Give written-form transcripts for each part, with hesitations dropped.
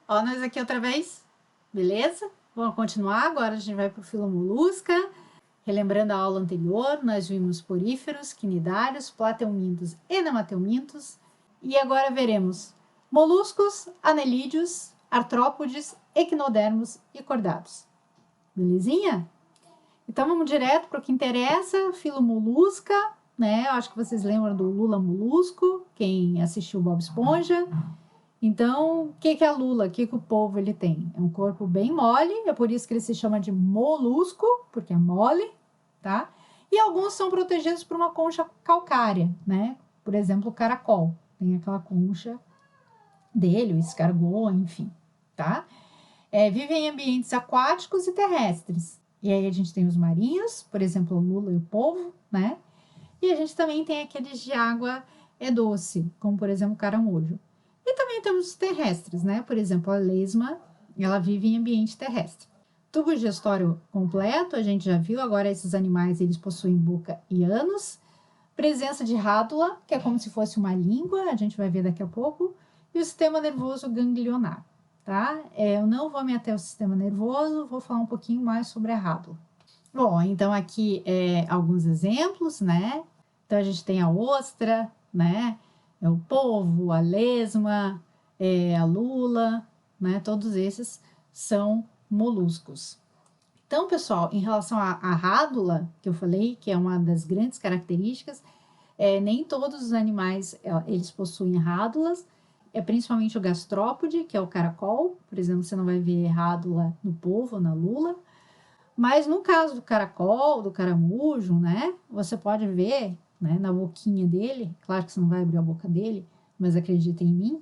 Ó, nós aqui outra vez, beleza? Vamos continuar, agora a gente vai para o filo molusca. Relembrando a aula anterior, nós vimos poríferos, quinidários, plateumintos e nemateumintos. E agora veremos moluscos, anelídeos, artrópodes, equinodermos e cordados. Belezinha? Então vamos direto para o que interessa, filo molusca, né? Eu acho que vocês lembram do Lula Molusco, quem assistiu Bob Esponja. Então, o que é a lula? O que o polvo ele tem? É um corpo bem mole, é por isso que ele se chama de molusco, porque é mole, tá? E alguns são protegidos por uma concha calcária, né? Por exemplo, o caracol, tem aquela concha dele, o escargot, enfim, tá? Vive em ambientes aquáticos e terrestres. E aí a gente tem os marinhos, por exemplo, o lula e o polvo, né? E a gente também tem aqueles de água doce, como por exemplo o caramujo. E também temos os terrestres, né? Por exemplo, a lesma, ela vive em ambiente terrestre. Tubo digestório completo, a gente já viu, agora esses animais eles possuem boca e ânus. Presença de rádula, que é como se fosse uma língua, a gente vai ver daqui a pouco. E o sistema nervoso ganglionar, tá? Eu não vou me ater ao sistema nervoso, vou falar um pouquinho mais sobre a rádula. Bom, então aqui alguns exemplos, né? Então a gente tem a ostra, né? O polvo, a lesma, a lula, né? Todos esses são moluscos. Então, pessoal, em relação à rádula, que eu falei, que é uma das grandes características, nem todos os animais eles possuem rádulas, principalmente o gastrópode, que é o caracol, por exemplo, você não vai ver rádula no polvo ou na lula, mas no caso do caracol, do caramujo, né, você pode ver, né, na boquinha dele, claro que você não vai abrir a boca dele, mas acredita em mim,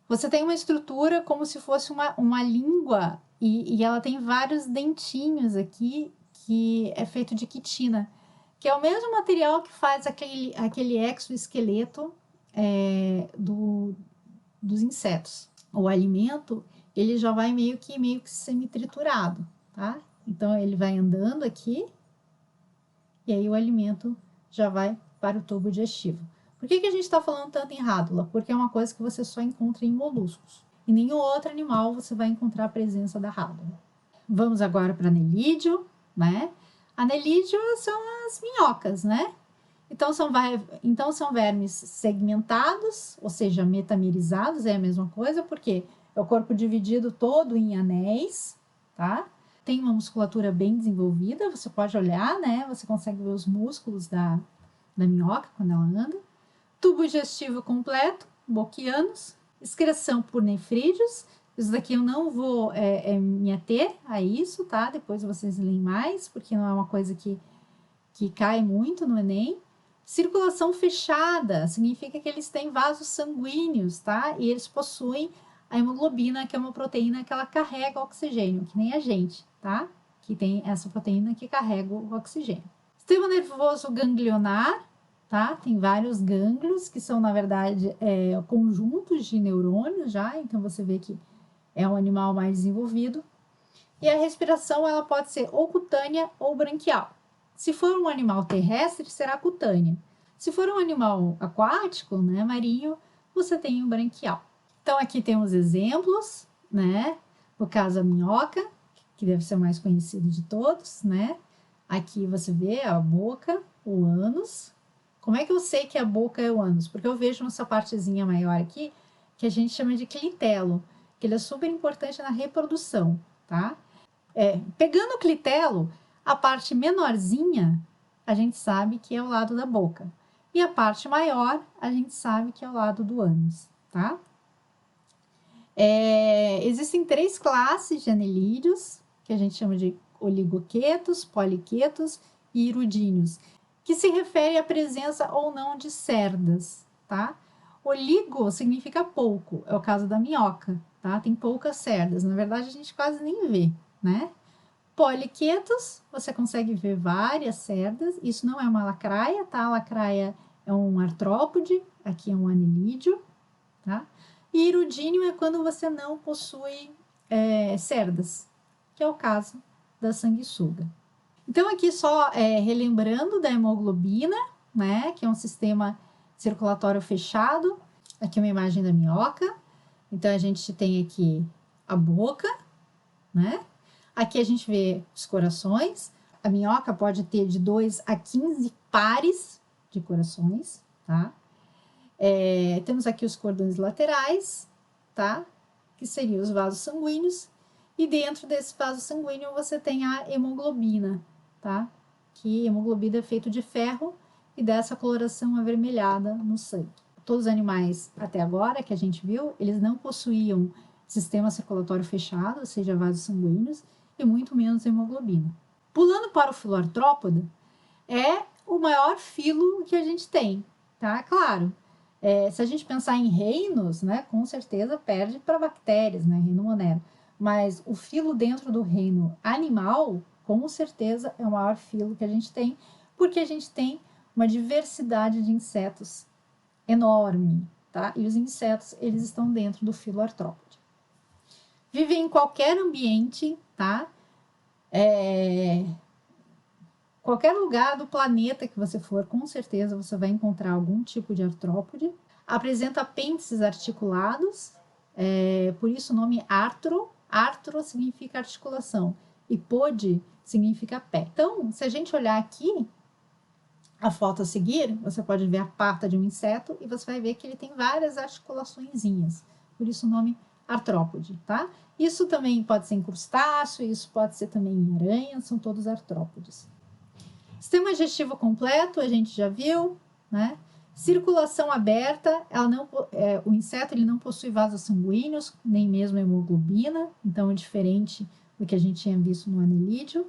você tem uma estrutura como se fosse uma língua e ela tem vários dentinhos aqui que é feito de quitina, que é o mesmo material que faz aquele exoesqueleto dos insetos. O alimento, ele já vai meio que semi-triturado, tá? Então, ele vai andando aqui e aí o alimento já vai para o tubo digestivo. Por que a gente está falando tanto em rádula? Porque é uma coisa que você só encontra em moluscos. Em nenhum outro animal você vai encontrar a presença da rádula. Vamos agora para anelídeo, né? Anelídeo são as minhocas, né? Então são vermes segmentados, ou seja, metamerizados, é a mesma coisa, porque é o corpo dividido todo em anéis, tá? Tem uma musculatura bem desenvolvida, você pode olhar, né? Você consegue ver os músculos da minhoca quando ela anda. Tubo digestivo completo, boca e ânus. Excreção por nefrídeos. Isso daqui eu não vou me ater a isso, tá? Depois vocês leem mais, porque não é uma coisa que cai muito no Enem. Circulação fechada significa que eles têm vasos sanguíneos, tá? E eles possuem a hemoglobina, que é uma proteína que ela carrega o oxigênio, que nem a gente, tá? Que tem essa proteína que carrega o oxigênio. Sistema nervoso ganglionar, tá? Tem vários gânglios, que são, na verdade, conjuntos de neurônios já, então você vê que é um animal mais desenvolvido. E a respiração, ela pode ser ou cutânea ou branquial. Se for um animal terrestre, será cutânea. Se for um animal aquático, né, marinho, você tem o branquial. Então, aqui temos exemplos, né? No caso, a minhoca, que deve ser o mais conhecido de todos, né? Aqui você vê a boca, o ânus. Como é que eu sei que a boca é o ânus? Porque eu vejo essa partezinha maior aqui, que a gente chama de clitelo, que ele é super importante na reprodução, tá? Pegando o clitelo, a parte menorzinha, a gente sabe que é o lado da boca. E a parte maior, a gente sabe que é o lado do ânus, tá? Existem 3 classes de anelídeos, que a gente chama de oligoquetos, poliquetos e irudíneos, que se refere à presença ou não de cerdas, tá? Oligo significa pouco, é o caso da minhoca, tá? Tem poucas cerdas, na verdade a gente quase nem vê, né? Poliquetos, você consegue ver várias cerdas, isso não é uma lacraia, tá? A lacraia é um artrópode, aqui é um anelídeo, tá? E irudíneo é quando você não possui cerdas, que é o caso da sanguessuga. Então, aqui só relembrando da hemoglobina, né? Que é um sistema circulatório fechado, aqui é uma imagem da minhoca. Então, a gente tem aqui a boca, né? Aqui a gente vê os corações. A minhoca pode ter de 2 a 15 pares de corações, tá? Temos aqui os cordões laterais, tá? Que seriam os vasos sanguíneos. E dentro desse vaso sanguíneo você tem a hemoglobina, tá? Que hemoglobina é feito de ferro e dá essa coloração avermelhada no sangue. Todos os animais até agora que a gente viu, eles não possuíam sistema circulatório fechado, ou seja, vasos sanguíneos, e muito menos hemoglobina. Pulando para o filoartrópode, é o maior filo que a gente tem, tá? Claro, se a gente pensar em reinos, né, com certeza perde para bactérias, né, reino monero. Mas o filo dentro do reino animal, com certeza é o maior filo que a gente tem, porque a gente tem uma diversidade de insetos enorme, tá? E os insetos, eles estão dentro do filo artrópode. Vivem em qualquer ambiente, tá? Qualquer lugar do planeta que você for, com certeza você vai encontrar algum tipo de artrópode. Apresenta apêndices articulados, por isso o nome artro. Artro significa articulação e pode significa pé. Então, se a gente olhar aqui, a foto a seguir, você pode ver a pata de um inseto e você vai ver que ele tem várias articulaçõezinhas. Por isso o nome artrópode, tá? Isso também pode ser em crustáceo, isso pode ser também em aranha, são todos artrópodes. Sistema digestivo completo, a gente já viu, né? Circulação aberta, o inseto ele não possui vasos sanguíneos, nem mesmo hemoglobina, então é diferente do que a gente tinha visto no anelídeo.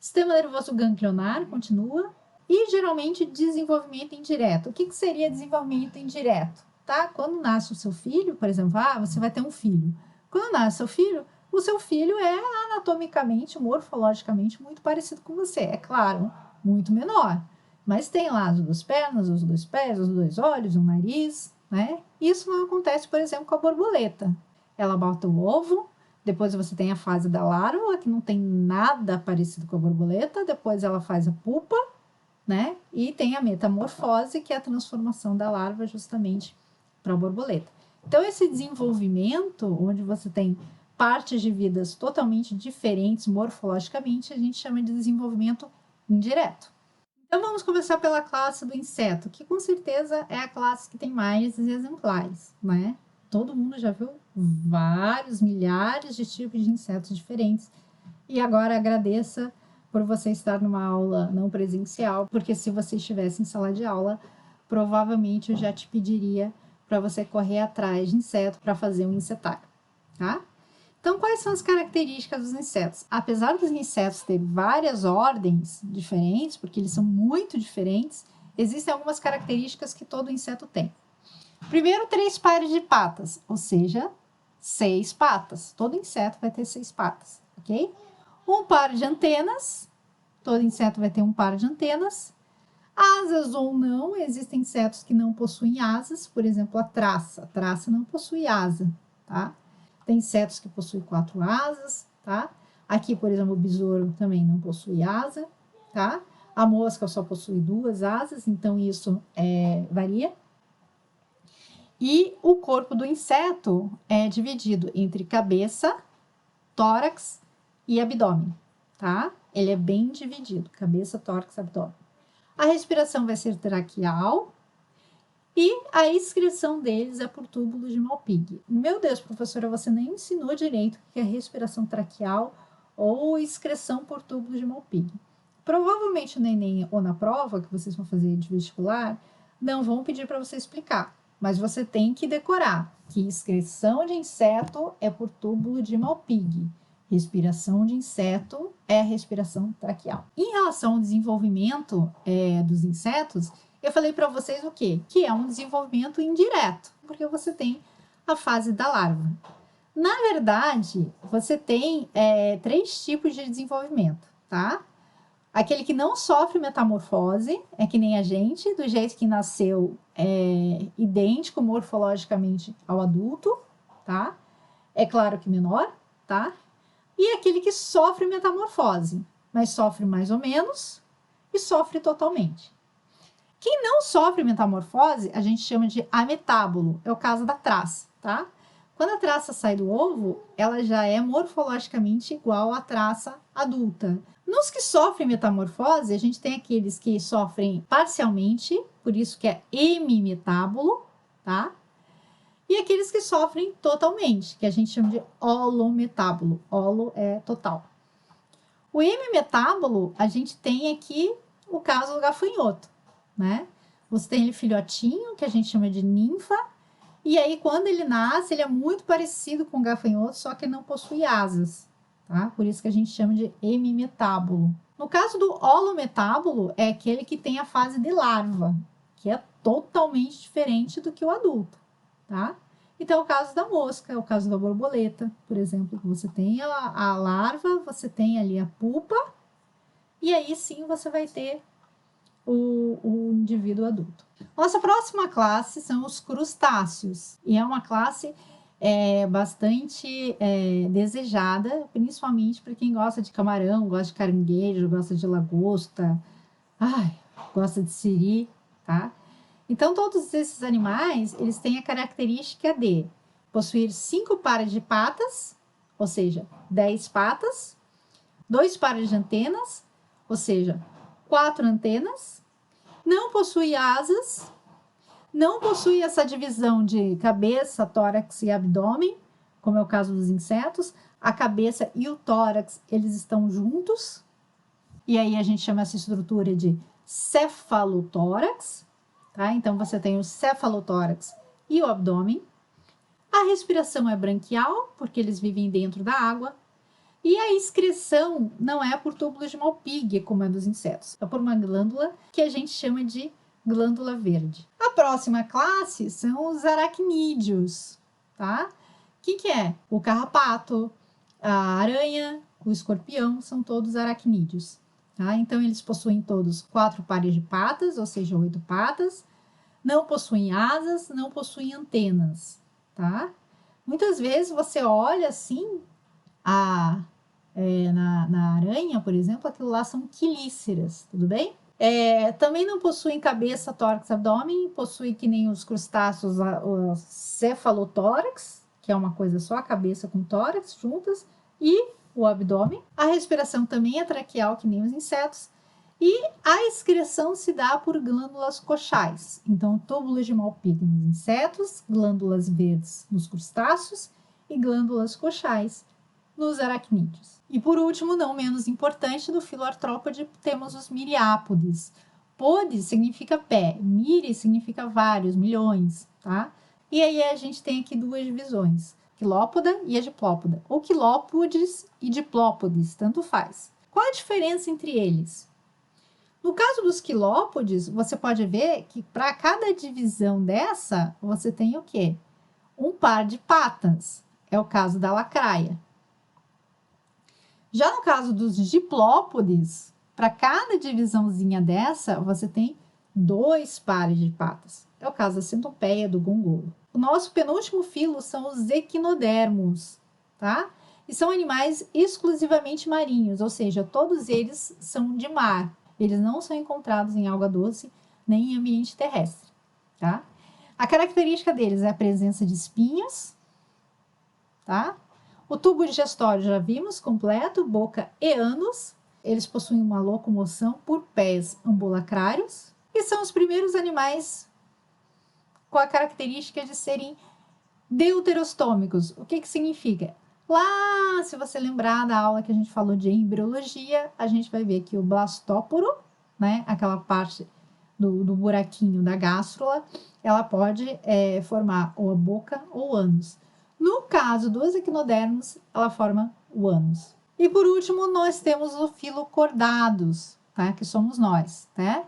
Sistema nervoso ganglionar, continua. E geralmente desenvolvimento indireto. O que seria desenvolvimento indireto? Tá? Quando nasce o seu filho, por exemplo, você vai ter um filho. Quando nasce o seu filho é anatomicamente, morfologicamente muito parecido com você. É claro, muito menor. Mas tem lá as 2 pernas, os 2 pés, os 2 olhos, o nariz, né? Isso não acontece, por exemplo, com a borboleta. Ela bota o ovo, depois você tem a fase da larva, que não tem nada parecido com a borboleta, depois ela faz a pupa, né? E tem a metamorfose, que é a transformação da larva justamente para a borboleta. Então, esse desenvolvimento, onde você tem partes de vidas totalmente diferentes morfologicamente, a gente chama de desenvolvimento indireto. Então, vamos começar pela classe do inseto, que com certeza é a classe que tem mais exemplares, né? Todo mundo já viu vários, milhares de tipos de insetos diferentes. E agora agradeça por você estar numa aula não presencial, porque se você estivesse em sala de aula, provavelmente eu já te pediria para você correr atrás de inseto para fazer um insetário, tá? Então, quais são as características dos insetos? Apesar dos insetos terem várias ordens diferentes, porque eles são muito diferentes, existem algumas características que todo inseto tem. Primeiro, 3 pares de patas, ou seja, 6 patas. Todo inseto vai ter 6 patas, ok? Um par de antenas, todo inseto vai ter um par de antenas. Asas ou não, existem insetos que não possuem asas, por exemplo, a traça. A traça não possui asa, tá? Tem insetos que possuem 4 asas, tá? Aqui, por exemplo, o besouro também não possui asa, tá? A mosca só possui 2 asas, então isso varia. E o corpo do inseto é dividido entre cabeça, tórax e abdômen, tá? Ele é bem dividido, cabeça, tórax, abdômen. A respiração vai ser traqueal e a excreção deles é por túbulos de Malpighi. Meu Deus, professora, você nem ensinou direito o que é respiração traqueal ou excreção por túbulos de Malpighi. Provavelmente no Enem ou na prova que vocês vão fazer de vestibular, não vão pedir para você explicar, mas você tem que decorar que excreção de inseto é por túbulo de Malpighi. Respiração de inseto é a respiração traqueal. Em relação ao desenvolvimento dos insetos, eu falei para vocês o quê? Que é um desenvolvimento indireto, porque você tem a fase da larva. Na verdade, você tem 3 tipos de desenvolvimento, tá? Aquele que não sofre metamorfose, é que nem a gente, do jeito que nasceu idêntico morfologicamente ao adulto, tá? É claro que menor, tá? E aquele que sofre metamorfose, mas sofre mais ou menos e sofre totalmente. Quem não sofre metamorfose, a gente chama de ametábulo, é o caso da traça, tá? Quando a traça sai do ovo, ela já é morfologicamente igual à traça adulta. Nos que sofrem metamorfose, a gente tem aqueles que sofrem parcialmente, por isso que é hemimetábulo, tá? E aqueles que sofrem totalmente, que a gente chama de holometábulo. Holo é total. O hemimetábulo, a gente tem aqui o caso do gafanhoto, né? Você tem ele filhotinho, que a gente chama de ninfa, e aí quando ele nasce, ele é muito parecido com o gafanhoto, só que ele não possui asas, tá? Por isso que a gente chama de hemimetábulo. No caso do holometábulo, é aquele que tem a fase de larva, que é totalmente diferente do que o adulto, tá? Então, é o caso da mosca, é o caso da borboleta, por exemplo, que você tem a larva, você tem ali a pupa, e aí sim você vai ter o indivíduo adulto. Nossa próxima classe são os crustáceos, e é uma classe bastante desejada, principalmente para quem gosta de camarão, gosta de caranguejo, gosta de lagosta, gosta de siri, tá? Então, todos esses animais, eles têm a característica de possuir 5 pares de patas, ou seja, 10 patas, 2 pares de antenas, ou seja, 4 antenas, não possui asas, não possui essa divisão de cabeça, tórax e abdômen, como é o caso dos insetos. A cabeça e o tórax, eles estão juntos, e aí a gente chama essa estrutura de cefalotórax. Tá? Então, você tem o cefalotórax e o abdômen. A respiração é branquial, porque eles vivem dentro da água. E a excreção não é por túbulos de Malpighi, como é dos insetos. É por uma glândula que a gente chama de glândula verde. A próxima classe são os aracnídeos. Tá? O que é? O carrapato, a aranha, o escorpião, são todos aracnídeos. Tá? Então, eles possuem todos 4 pares de patas, ou seja, 8 patas, não possuem asas, não possuem antenas, tá? Muitas vezes você olha assim, na aranha, por exemplo, aquilo lá são quelíceras, tudo bem? Também não possuem cabeça, tórax, abdômen, possuem que nem os crustáceos, o cefalotórax, que é uma coisa só, a cabeça com tórax juntas, e o abdômen. A respiração também é traqueal, que nem os insetos, e a excreção se dá por glândulas coxais. Então, túbulos de Malpighi nos insetos, glândulas verdes nos crustáceos e glândulas coxais nos aracnídeos. E por último, não menos importante, do filo artrópode, temos os miriápodes. Podes significa pé, miri significa vários, milhões, tá? E aí a gente tem aqui 2 divisões, quilópoda e a diplópoda, ou quilópodes e diplópodes, tanto faz. Qual a diferença entre eles? No caso dos quilópodes, você pode ver que para cada divisão dessa, você tem o quê? Um par de patas. É o caso da lacraia. Já no caso dos diplópodes, para cada divisãozinha dessa, você tem 2 pares de patas. É o caso da centopeia, do gongolo. O nosso penúltimo filo são os equinodermos, tá? E são animais exclusivamente marinhos, ou seja, todos eles são de mar. Eles não são encontrados em água doce nem em ambiente terrestre, tá? A característica deles é a presença de espinhos, tá? O tubo digestório já vimos, completo, boca e ânus. Eles possuem uma locomoção por pés ambulacrários e são os primeiros animais com a característica de serem deuterostômicos. O que significa? Lá, se você lembrar da aula que a gente falou de embriologia, a gente vai ver que o blastóporo, né, aquela parte do buraquinho da gástrula, ela pode formar ou a boca ou o ânus. No caso dos equinodermos, ela forma o ânus. E por último, nós temos o filo cordados, tá? Que somos nós, tá?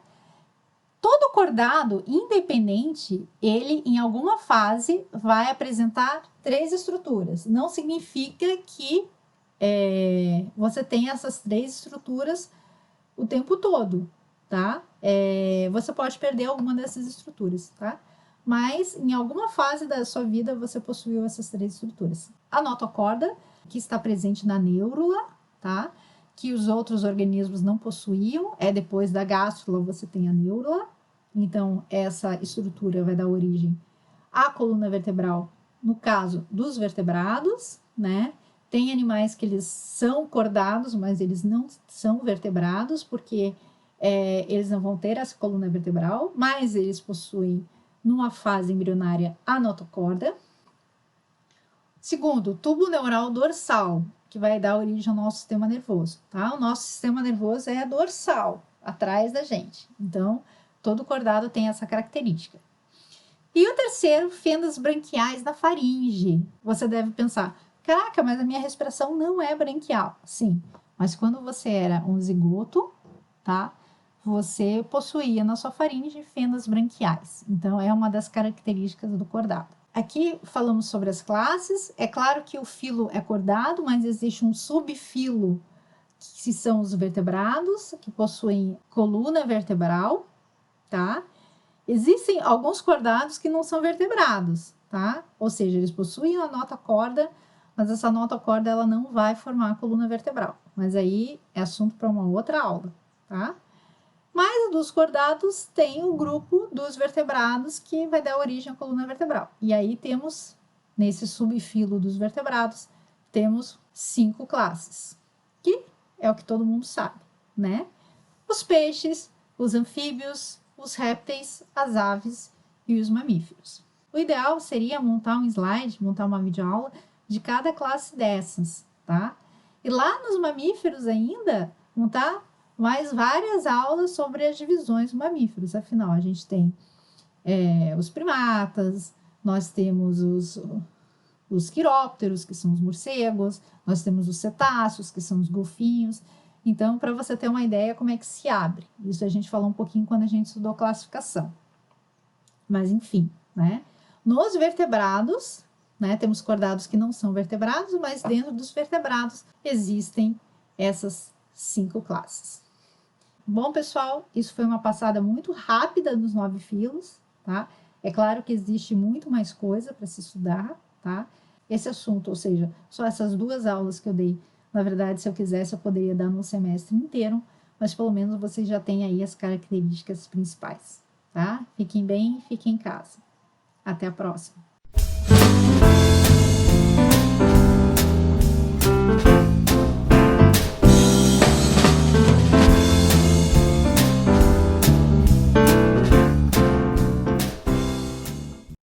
Todo cordado, independente, ele em alguma fase vai apresentar 3 estruturas. Não significa que você tenha essas 3 estruturas o tempo todo, tá? Você pode perder alguma dessas estruturas, tá? Mas em alguma fase da sua vida você possuiu essas 3 estruturas. A notocorda, que está presente na neurula, tá? Que os outros organismos não possuíam. Depois da gástrula você tem a neurula. Então, essa estrutura vai dar origem à coluna vertebral no caso dos vertebrados, né? Tem animais que eles são cordados, mas eles não são vertebrados, porque eles não vão ter essa coluna vertebral, mas eles possuem, numa fase embrionária, a notocorda. Segundo, tubo neural dorsal, que vai dar origem ao nosso sistema nervoso, tá? O nosso sistema nervoso é dorsal, atrás da gente. Então, todo cordado tem essa característica. E o terceiro, fendas branquiais na faringe. Você deve pensar, caraca, mas a minha respiração não é branquial. Sim, mas quando você era um zigoto, tá? Você possuía na sua faringe fendas branquiais. Então, é uma das características do cordado. Aqui falamos sobre as classes. É claro que o filo é cordado, mas existe um subfilo, que são os vertebrados, que possuem coluna vertebral, tá? Existem alguns cordados que não são vertebrados, tá? Ou seja, eles possuem a notocorda, mas essa notocorda ela não vai formar a coluna vertebral. Mas aí é assunto para uma outra aula, tá? Mas dos cordados tem o grupo dos vertebrados que vai dar origem à coluna vertebral. E aí temos, nesse subfilo dos vertebrados, temos 5 classes, que é o que todo mundo sabe, né? Os peixes, os anfíbios, os répteis, as aves e os mamíferos. O ideal seria montar um slide, montar uma videoaula de cada classe dessas, tá? E lá nos mamíferos ainda, montar mais várias aulas sobre as divisões dos mamíferos. Afinal, a gente tem os primatas, nós temos os quirópteros, que são os morcegos, nós temos os cetáceos, que são os golfinhos. Então, para você ter uma ideia como é que se abre. Isso a gente falou um pouquinho quando a gente estudou classificação. Mas, enfim, né? Nos vertebrados, né, temos cordados que não são vertebrados, mas dentro dos vertebrados existem essas 5 classes. Bom, pessoal, isso foi uma passada muito rápida nos 9 filos, tá? É claro que existe muito mais coisa para se estudar, tá? Esse assunto, ou seja, só essas 2 aulas que eu dei, na verdade, se eu quisesse, eu poderia dar no semestre inteiro, mas pelo menos vocês já têm aí as características principais, tá? Fiquem bem, fiquem em casa. Até a próxima!